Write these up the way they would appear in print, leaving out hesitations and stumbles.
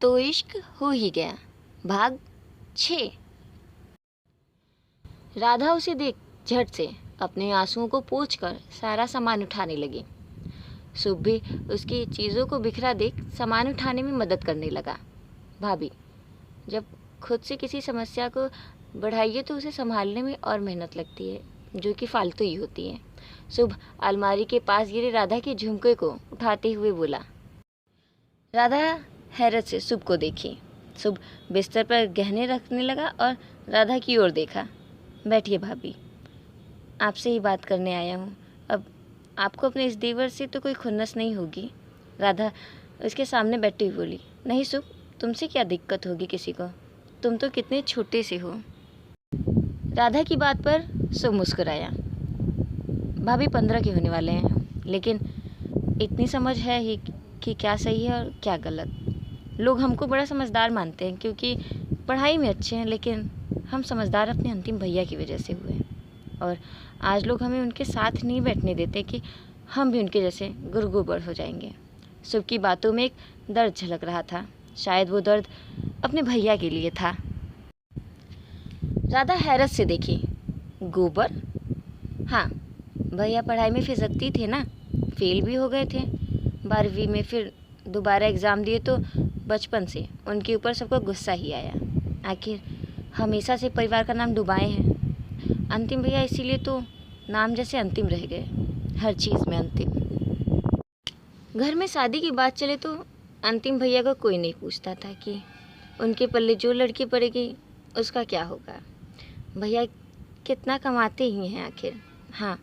तो इश्क हो ही गया। भाग 6। राधा उसे देख झट से अपने आंसुओं को पोंछकर सारा सामान उठाने लगी। शुभ भी उसकी चीज़ों को बिखरा देख सामान उठाने में मदद करने लगा। भाभी, जब खुद से किसी समस्या को बढ़ाइए तो उसे संभालने में और मेहनत लगती है, जो कि फालतू ही होती है। शुभ अलमारी के पास गिरे राधा के झुमके को उठाते हुए बोला। राधा हैरत से शुभ को देखी। शुभ बिस्तर पर गहने रखने लगा और राधा की ओर देखा। बैठिए भाभी, आपसे ही बात करने आया हूँ। अब आपको अपने इस देवर से तो कोई खुन्नस नहीं होगी। राधा उसके सामने बैठी हुई बोली। नहीं शुभ, तुमसे क्या दिक्कत होगी किसी को, तुम तो कितने छोटे से हो। राधा की बात पर शुभ मुस्कुराया। भाभी 15 के होने वाले हैं, लेकिन इतनी समझ है ही कि क्या सही है और क्या गलत। लोग हमको बड़ा समझदार मानते हैं क्योंकि पढ़ाई में अच्छे हैं, लेकिन हम समझदार अपने अंतिम भैया की वजह से हुए। और आज लोग हमें उनके साथ नहीं बैठने देते कि हम भी उनके जैसे गुरगुबर हो जाएंगे। शुभ की बातों में एक दर्द झलक रहा था। शायद वो दर्द अपने भैया के लिए था। राधा हैरत से देखी। गोबर? हाँ, भैया पढ़ाई में फिसकती थे ना, फेल भी हो गए थे 12वीं में। फिर दोबारा एग्ज़ाम दिए तो बचपन से उनके ऊपर सबको गुस्सा ही आया। आखिर हमेशा से परिवार का नाम डुबाए हैं। अंतिम भैया इसीलिए तो नाम जैसे अंतिम रह गए, हर चीज़ में अंतिम। घर में शादी की बात चले तो अंतिम भैया को कोई नहीं पूछता था कि उनके पल्ले जो लड़की पड़ेगी उसका क्या होगा। भैया कितना कमाते ही हैं आखिर। हाँ,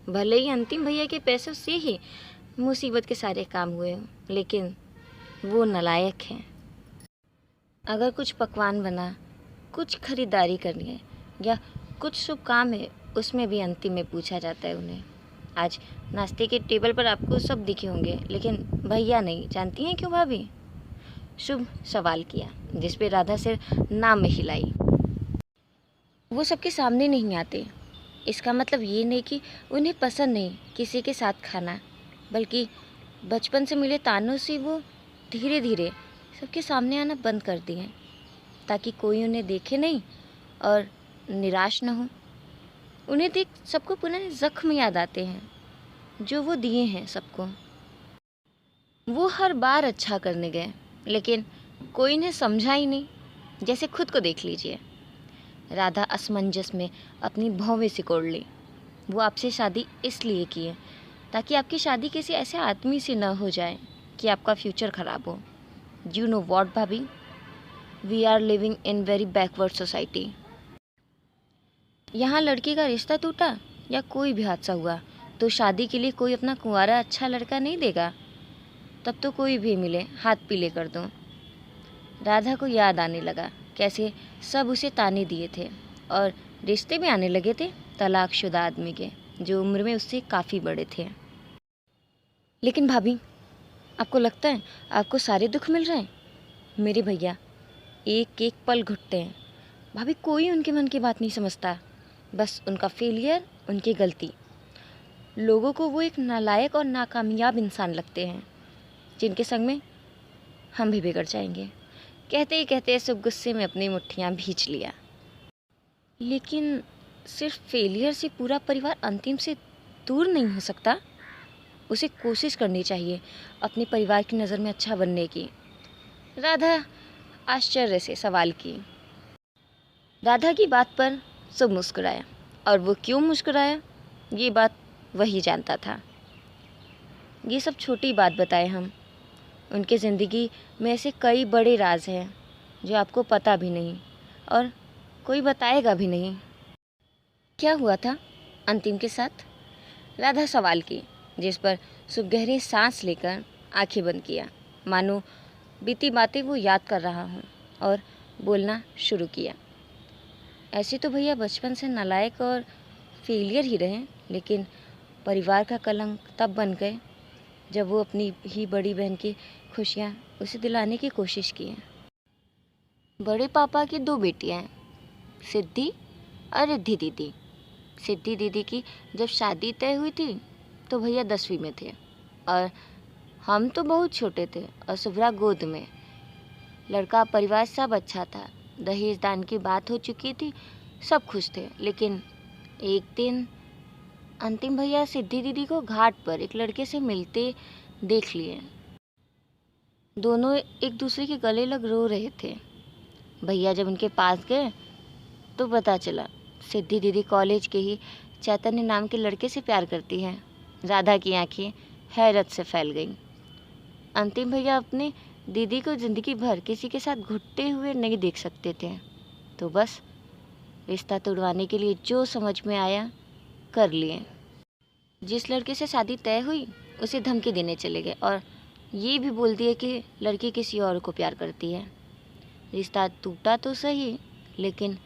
भले ही अंतिम भैया के पैसों से ही मुसीबत के सारे काम हुए हों, लेकिन वो नालायक हैं। अगर कुछ पकवान बना, कुछ खरीदारी करनी है या कुछ शुभ काम है, उसमें भी अंतिम में पूछा जाता है उन्हें। आज नाश्ते के टेबल पर आपको सब दिखे होंगे, लेकिन भैया नहीं। जानती हैं क्यों भाभी? शुभ सवाल किया, जिस पे राधा सिर नाम में हिलाई। वो सबके सामने नहीं आते। इसका मतलब ये नहीं कि उन्हें पसंद नहीं किसी के साथ खाना, बल्कि बचपन से मिले तानों से वो धीरे धीरे सबके सामने आना बंद कर दिए, ताकि कोई उन्हें देखे नहीं और निराश न हो। उन्हें देख सबको पुनः जख्म याद आते हैं जो वो दिए हैं सबको। वो हर बार अच्छा करने गए, लेकिन कोई इन्हें समझा ही नहीं। जैसे खुद को देख लीजिए। राधा असमंजस में अपनी भौवें सिकोड़ ली। वो आपसे शादी इसलिए की है ताकि आपकी शादी किसी ऐसे आदमी से न हो जाए कि आपका फ्यूचर ख़राब हो। यू नो वॉट भाभी, we are living in very backward society. यहाँ लड़की का रिश्ता टूटा या कोई भी हादसा हुआ तो शादी के लिए कोई अपना कुंवारा अच्छा लड़का नहीं देगा। तब तो कोई भी मिले हाथ पीले कर दो। राधा को याद आने लगा कैसे सब उसे ताने दिए थे और रिश्ते भी आने लगे थे तलाकशुदा आदमी के, जो उम्र में उससे काफ़ी बड़े थे। लेकिन भाभी, आपको लगता है आपको सारे दुख मिल रहे हैं? मेरे भैया एक एक पल घुटते हैं। भाभी, कोई उनके मन की बात नहीं समझता। बस उनका फेलियर, उनकी गलती। लोगों को वो एक नालायक और नाकामयाब इंसान लगते हैं, जिनके संग में हम भी बिगड़ जाएंगे। कहते ही कहते सब गुस्से में अपनी मुट्ठियाँ भींच लिया। लेकिन सिर्फ फेलियर से पूरा परिवार अंतिम से दूर नहीं हो सकता। उसे कोशिश करनी चाहिए अपने परिवार की नज़र में अच्छा बनने की। राधा आश्चर्य से सवाल की। राधा की बात पर सब मुस्कुराया, और वो क्यों मुस्कुराया ये बात वही जानता था। ये सब छोटी बात बताए हम। उनके ज़िंदगी में ऐसे कई बड़े राज हैं जो आपको पता भी नहीं और कोई बताएगा भी नहीं। क्या हुआ था अंतिम के साथ? राधा सवाल की, जिस पर शुभ गहरी सांस लेकर आंखें बंद किया, मानो बीती बातें वो याद कर रहा हूँ, और बोलना शुरू किया। ऐसे तो भैया बचपन से नालायक और फेलियर ही रहे, लेकिन परिवार का कलंक तब बन गए जब वो अपनी ही बड़ी बहन की खुशियाँ उसे दिलाने की कोशिश की है। बड़े पापा की 2 बेटियाँ हैं, सिद्धि और रिद्धि दीदी। सिद्धि दीदी की जब शादी तय हुई थी तो भैया 10वीं में थे और हम तो बहुत छोटे थे और शुभ्रा गोद में। लड़का परिवार सब अच्छा था, दहेज दान की बात हो चुकी थी, सब खुश थे। लेकिन एक दिन अंतिम भैया सिद्धि दीदी को घाट पर एक लड़के से मिलते देख लिए। दोनों एक दूसरे के गले लग रो रहे थे। भैया जब उनके पास गए तो पता चला सिद्धि दीदी कॉलेज के ही चैतन्य नाम के लड़के से प्यार करती है। राधा की आंखें हैरत से फैल गईं। अंतिम भैया अपने दीदी को ज़िंदगी भर किसी के साथ घुटते हुए नहीं देख सकते थे, तो बस रिश्ता तोड़वाने के लिए जो समझ में आया कर लिए। जिस लड़के से शादी तय हुई उसे धमकी देने चले गए और ये भी बोल दिए कि लड़की किसी और को प्यार करती है। रिश्ता टूटा तो सही, लेकिन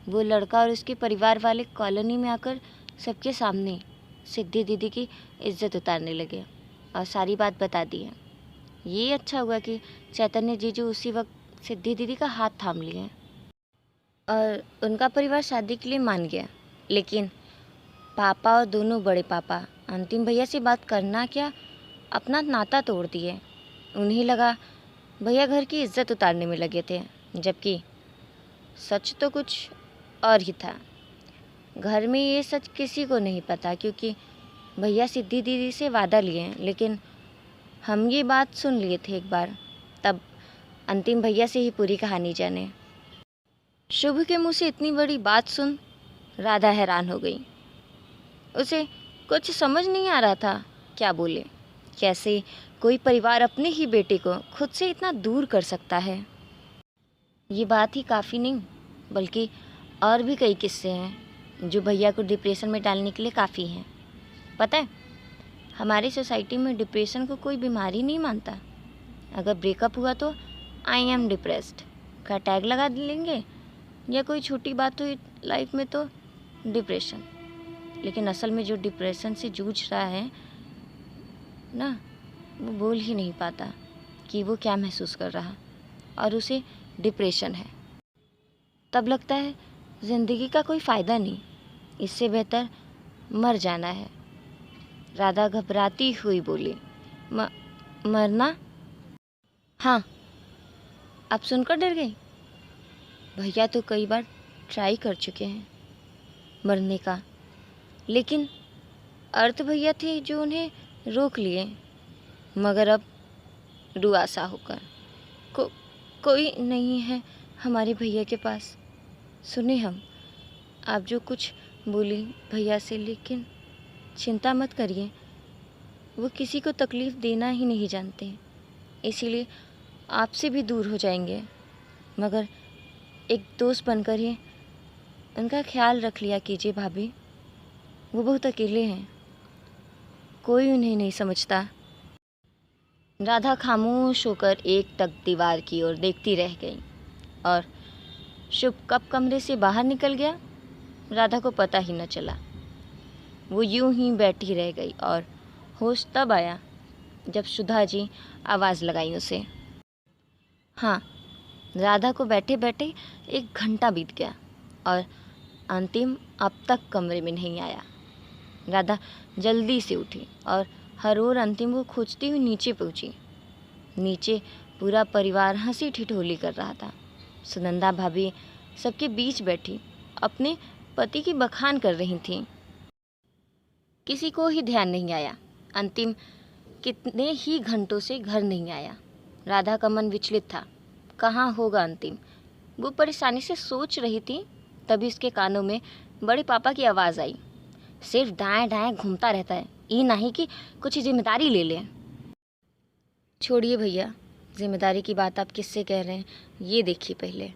वो लड़का और उसके परिवार वाले कॉलोनी में आकर सबके सामने सिद्धि दीदी की इज्जत उतारने लगे और सारी बात बता दी है। ये अच्छा हुआ कि चैतन्य जीजू उसी वक्त सिद्धि दीदी का हाथ थाम लिए और उनका परिवार शादी के लिए मान गया। लेकिन पापा और दोनों बड़े पापा अंतिम भैया से बात करना क्या, अपना नाता तोड़ दिए। उन्हें लगा भैया घर की इज्जत उतारने में लगे थे, जबकि सच तो कुछ और ही था। घर में ये सच किसी को नहीं पता, क्योंकि भैया सिद्धि दीदी से वादा लिए हैं। लेकिन हम ये बात सुन लिए थे एक बार, तब अंतिम भैया से ही पूरी कहानी जाने। शुभ के मुंह से इतनी बड़ी बात सुन राधा हैरान हो गई। उसे कुछ समझ नहीं आ रहा था क्या बोले। कैसे कोई परिवार अपने ही बेटे को खुद से इतना दूर कर सकता है। ये बात ही काफ़ी नहीं, बल्कि और भी कई किस्से हैं जो भैया को डिप्रेशन में डालने के लिए काफ़ी हैं। पता है, हमारी सोसाइटी में डिप्रेशन को कोई बीमारी नहीं मानता। अगर ब्रेकअप हुआ तो आई एम डिप्रेस्ड का टैग लगा लेंगे, या कोई छोटी बात हुई लाइफ में तो डिप्रेशन। लेकिन असल में जो डिप्रेशन से जूझ रहा है ना, वो बोल ही नहीं पाता कि वो क्या महसूस कर रहा और उसे डिप्रेशन है। तब लगता है ज़िंदगी का कोई फ़ायदा नहीं, इससे बेहतर मर जाना है। राधा घबराती हुई बोली, मरना? हाँ। आप सुनकर डर गई? भैया तो कई बार ट्राई कर चुके हैं मरने का, लेकिन अर्थ भैया थे जो उन्हें रोक लिए। मगर अब रुआसा होकर कोई नहीं है हमारे भैया के पास। सुने हम आप जो कुछ बोली भैया से, लेकिन चिंता मत करिए, वो किसी को तकलीफ़ देना ही नहीं जानते, इसीलिए आपसे भी दूर हो जाएंगे। मगर एक दोस्त बनकर ही उनका ख्याल रख लिया कीजिए भाभी, वो बहुत अकेले हैं, कोई उन्हें नहीं समझता। राधा खामोश होकर एक टक दीवार की ओर देखती रह गई और शुभ कब कमरे से बाहर निकल गया, राधा को पता ही न चला। वो यूं ही बैठी रह गई और होश तब आया जब सुधा जी आवाज़ लगाई उसे। हाँ, राधा को बैठे बैठे 1 घंटा बीत गया और अंतिम अब तक कमरे में नहीं आया। राधा जल्दी से उठी और हर ओर अंतिम को खोजती हुई नीचे पहुंची। नीचे पूरा परिवार हंसी ठिठोली कर रहा था। सुनंदा भाभी सबके बीच बैठी अपने पति की बखान कर रही थीं। किसी को ही ध्यान नहीं आया। अंतिम कितने ही घंटों से घर नहीं आया। राधा का मन विचलित था, कहाँ होगा अंतिम। वो परेशानी से सोच रही थी, तभी उसके कानों में बड़े पापा की आवाज़ आई। सिर्फ दाएं दाएं घूमता रहता है, ये नहीं कि कुछ जिम्मेदारी ले ले। छोड़िए भैया, जिम्मेदारी की बात आप किससे कह रहे हैं, ये देखिए पहले।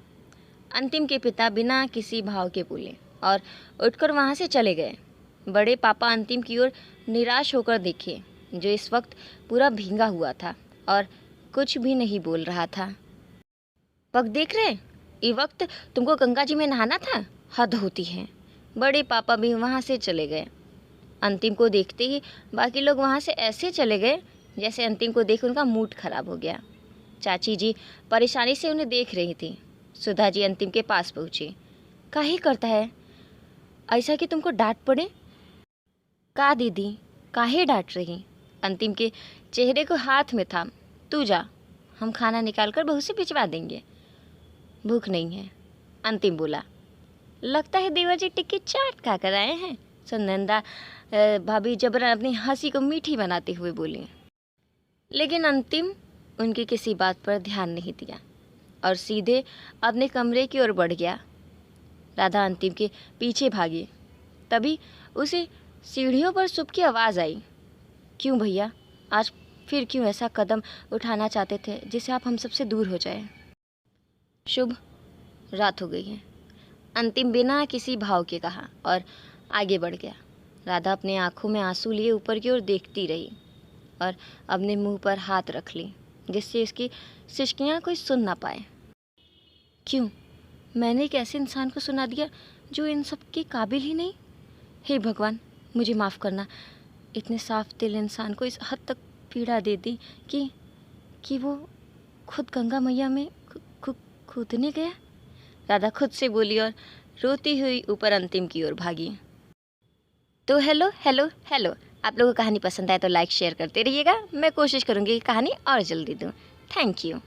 अंतिम के पिता बिना किसी भाव के बोले और उठकर वहाँ से चले गए। बड़े पापा अंतिम की ओर निराश होकर देखे, जो इस वक्त पूरा भींगा हुआ था और कुछ भी नहीं बोल रहा था। वक्त देख रहे, ये वक्त तुमको गंगा जी में नहाना था, हद होती है। बड़े पापा भी वहाँ से चले गए। अंतिम को देखते ही बाकी लोग वहाँ से ऐसे चले गए जैसे अंतिम को देख उनका मूड खराब हो गया। चाची जी परेशानी से उन्हें देख रही थी। सुधा जी अंतिम के पास पहुँची। काहे करता है ऐसा कि तुमको डांट पड़े? का दीदी, काहे डांट रही? अंतिम के चेहरे को हाथ में था। तू जा, हम खाना निकाल कर बहू से भिजवा देंगे। भूख नहीं है, अंतिम बोला। लगता है देवर जी टिक्की चाट खा कर आए हैं, सुनंदा भाभी जबरन अपनी हंसी को मीठी बनाते हुए बोली। लेकिन अंतिम उनकी किसी बात पर ध्यान नहीं दिया और सीधे अपने कमरे की ओर बढ़ गया। राधा अंतिम के पीछे भागी। तभी उसे सीढ़ियों पर सुप की आवाज़ आई। क्यों भैया, आज फिर क्यों ऐसा कदम उठाना चाहते थे जिससे आप हम सबसे दूर हो जाए? शुभ रात हो गई है, अंतिम बिना किसी भाव के कहा और आगे बढ़ गया। राधा अपने आंखों में आंसू लिए ऊपर की ओर देखती रही और अपने मुंह पर हाथ रख ली जिससे इसकी सिसकियां कोई सुन ना पाए। क्यों मैंने एक ऐसे इंसान को सुना दिया जो इन सब के काबिल ही नहीं? हे भगवान, मुझे माफ़ करना। इतने साफ दिल इंसान को इस हद तक पीड़ा दे दी कि वो खुद गंगा मैया में कूदने गया। राधा खुद से बोली और रोती हुई ऊपर अंतिम की ओर भागी। तो हेलो हेलो हेलो, आप लोगों को कहानी पसंद आए तो लाइक शेयर करते रहिएगा। मैं कोशिश करूँगी कि कहानी और जल्दी दूँ। Thank you.